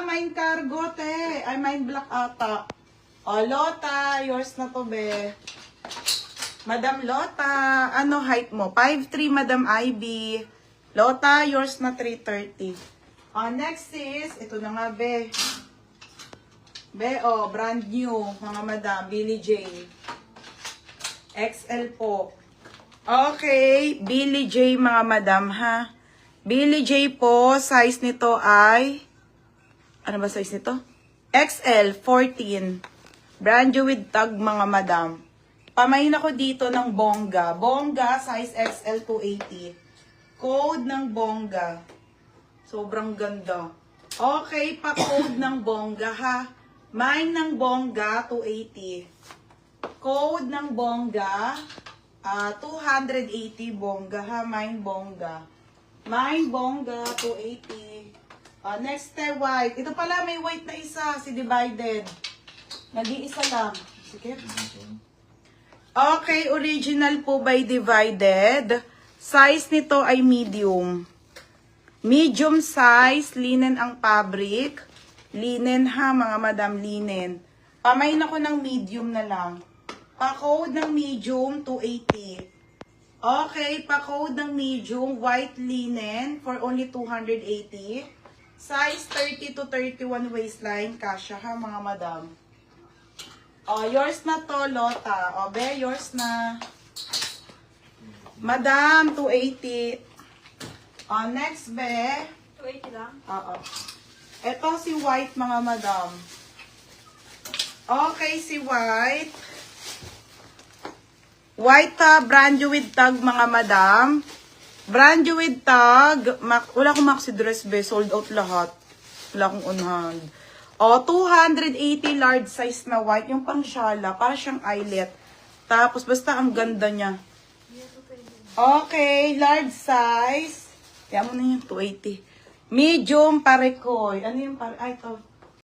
Mine cargo, te. Ay, mine black ata. O, Lota, yours na to, be. Madam Lota, ano height mo? 5'3", Madam Ivy. Lota, yours na 330. Next is, ito na nga, be. Be, brand new, mga madam, Billie J. XL po. Okay, Billie J, mga madam, ha? Billie J po, size nito ay, ano ba size nito? XL, 14. Brand new with tag, mga madam. Pamain ako dito ng bongga. Bongga, size XL, 280. Code ng bongga. Sobrang ganda. Okay, pa-code ng bongga, ha? Mine ng bongga, 280. Code ng bongga, 280 bongga, ha? Mine bongga. Mine bongga, 280. Next step, white. Ito pala, may white na isa, si divided. Nag-iisa lang. Sige. Okay, original po by divided. Size nito ay medium. Medium size, linen ang fabric. Linen ha, mga madam, linen. Pamain ako ng medium na lang. Pa-code ng medium, 280. Okay, pa-code ng medium, white linen for only 280. Size 30 to 31 waistline, kasya ha, mga madam. Yours na to, Lota. Be, yours na. Madam, 280. Next, be. 280 lang? Oo. Ito si white, mga madam. Okay, si white. White, brand new with tag, mga madam. Brand new with tag. Wala akong maxi dress, be. Sold out lahat. Wala akong on hand. 280 large size na white. Yung pang shala. Para siyang eyelet. Tapos, basta ang ganda niya. Okay, large size. Kaya mo na yung 280. Medium, parekoy. Ano yung parekoy? Ay, ito.